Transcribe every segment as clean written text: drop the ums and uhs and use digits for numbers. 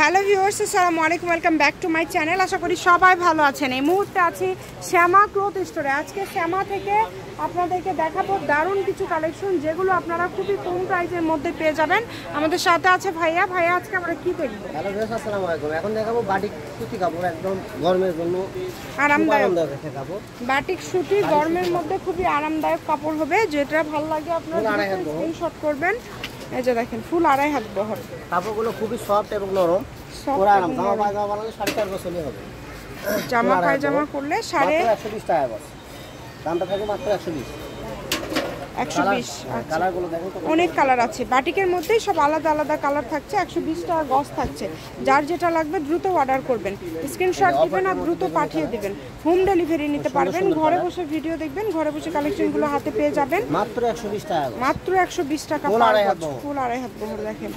Hello viewers, আসসালামু আলাইকুম, welcome back to my channel. আশা করি সবাই ভালো আছেন। এই মুহূর্তে আছি শ্যামা ক্লথ স্টোরে। আজকে শ্যামা থেকে আপনাদেরকে দেখাবো দারুণ কিছু কালেকশন, যেগুলো আপনারা খুবই কম প্রাইসের মধ্যে পেয়ে যাবেন। আমাদের সাথে আছে ভাইয়া। ভাইয়া, আজকে আমরা কি দেখবো? হ্যালো ভিউয়ার্স, আসসালামু আলাইকুম। এখন দেখাবো বাটিক সুতি কাপড়, একদম গরমের জন্য আরামদায়ক কাপড়। বাটিক সুতি গরমের মধ্যে খুবই আরামদায়ক কাপড় হবে। যেটা ভালো লাগে আপনারা স্ক্রিনশট করবেন। এই যে দেখেন, ফুল 2.5 হাত বহর। কাপড়গুলো খুবই সফট এবং নরম। পুরো আরাম। জামা পায়জামা বানালে 4.5 বছরই হবে। জামা পায়জামা করলে 120 টাকা বস। দামটা থাকে মাত্র 120। কালারগুলো দেখো, অনেক কালার আছে। বাটিকের মধ্যেই সব আলাদা আলাদা কালার থাকছে। 120 টাকা গজ থাকছে। যার যেটা লাগবে দ্রুত অর্ডার করবেন, স্ক্রিনশট দিবেন আর দ্রুত পাঠিয়ে দিবেন। হোম ডেলিভারি নিতে পারবেন। ঘরে বসে ভিডিও দেখবেন, ঘরে বসে কালেকশনগুলো হাতে পেয়ে যাবেন। মাত্র 120 টাকা। মাত্র 120 টাকা পার গজ। ফুল 2.5 হাত বহর দেখেন।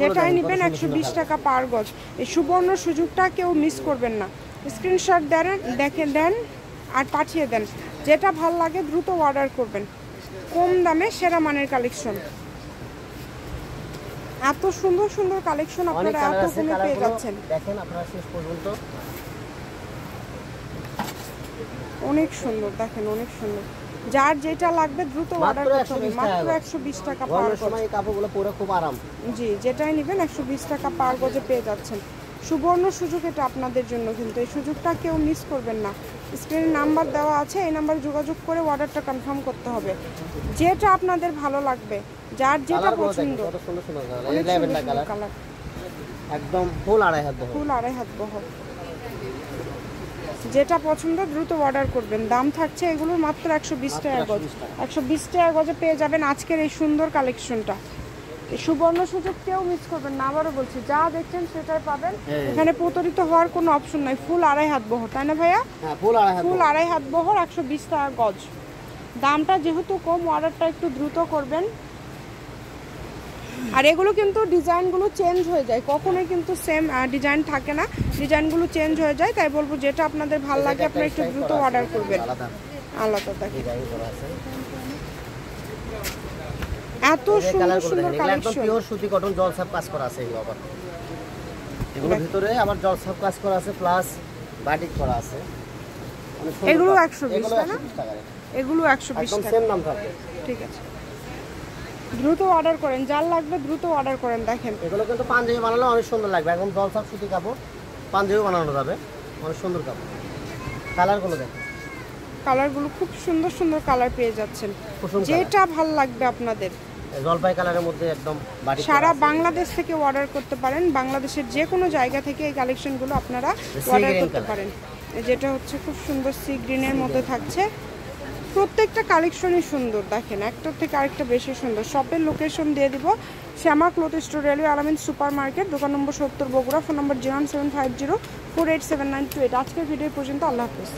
যেটাই নেবেন 120 টাকা পার গজ। এই সুবর্ণ সুযোগটা কেউ মিস করবেন না। স্ক্রিনশট দেন আর পাঠিয়ে দেন। যেটা ভালো লাগে দ্রুত অর্ডার করবেন। কম দামে সেরা মানের কালেকশন। এত সুন্দর সুন্দর কালেকশন আপনারা এত কমে পেয়ে যাচ্ছেন। দেখেন আপনারা শেষ পর্যন্ত। অনেক সুন্দর, দেখেন অনেক সুন্দর। যার যেটা লাগবে দ্রুত অর্ডার করতে হবে। মাত্র 120 টাকা পার গজ। এই কাপড়গুলো পরে খুব আরাম। জি, যেটাই নেবেন 120 টাকা পার গজে পেয়ে যাচ্ছেন। সুবর্ণ সুযোগ এটা আপনাদের জন্য, কিন্তু এই সুযোগটা কেউ মিস করবেন না। স্ক্রিনে নাম্বার দেওয়া আছে, এই নাম্বারে যোগাযোগ করে অর্ডারটা কনফার্ম করতে হবে। যেটা আপনাদের ভালো লাগবে, যার যেটা পছন্দ। কত সুন্দর সুন্দর কালার, এই ল্যাভেন্ডার কালার, একদম ফুল 2.5 হাত বহর। ফুল 2.5 হাত বহর। যেটা পছন্দ দ্রুত অর্ডার করবেন। দাম থাকছে এগুলোর মাত্র 120 টাকা গজ। 120 টাকা গজে পেয়ে যাবেন আজকের এই সুন্দর কালেকশনটা। এই সুবর্ণ সুযোগ কেউ মিস করবেন না। আবারও বলছি, যা দেখছেন সেটাই পাবেন। এখানে প্রতারিত হওয়ার কোনো অপশন নাই। ফুল 2.5 হাত বহর, তাই না ভাইয়া? হ্যাঁ, ফুল 2.5 হাত বহর, 120 টাকা গজ। দামটা যেহেতু কম, অর্ডারটা একটু দ্রুত করবেন। আর এগুলো কিন্তু ডিজাইনগুলো চেঞ্জ হয়ে যায়, কখনোই কিন্তু সেম ডিজাইন থাকে না। ডিজাইনগুলো চেঞ্জ হয়ে যায়। তাই বলবো, যেটা আপনাদের ভালো লাগে আপনারা একটু দ্রুত অর্ডার করবেন। আলাদা থাকে। এত সুন্দর সুন্দর কালেকশন, একদম পিওর সুতি কটন জলছাপ কাজ করা আছে। এগুলো আবার এগুলোর ভিতরে আবার জলছাপ কাজ করা আছে, প্লাস বাটিক করা আছে। এগুলো 120 টাকা। এগুলো 120 একদম টাকা। সেম দাম থাকবে। ঠিক আছে, দ্রুত অর্ডার করেন। যার লাগবে দ্রুত অর্ডার করেন। দেখেন এগুলো কিন্তু পাঞ্জাবি বানালে অনেক সুন্দর লাগবে। একদম জলছাপ সুতি কাপড়, পাঞ্জাবি বানানো যাবে। অনেক সুন্দর কাপড়। কালারগুলো দেখেন, কালারগুলো খুব সুন্দর সুন্দর কালার পেয়ে যাচ্ছেন। যেটা ভালো লাগবে আপনাদের। জলপাই কালারের মধ্যে একদম বাটিক। সারা বাংলাদেশ থেকে অর্ডার করতে পারেন। বাংলাদেশের যে কোনো জায়গা থেকে এই কালেকশনগুলো আপনারা অর্ডার করতে পারেন। যেটা হচ্ছে খুব সুন্দর সি গ্রিনের মধ্যে থাকছে। প্রত্যেকটা কালেকশনই সুন্দর। দেখেন, একটার থেকে আরেকটা বেশি সুন্দর। শপের লোকেশন দিয়ে দিব, শ্যামা ক্লথ স্টোর, রেলওয়ে আলামিন সুপার মার্কেট, দোকান নম্বর 70 বগুড়া, ফোন নম্বর 01750487928। আজকের ভিডিও পর্যন্ত। আল্লাহ হাফেজ।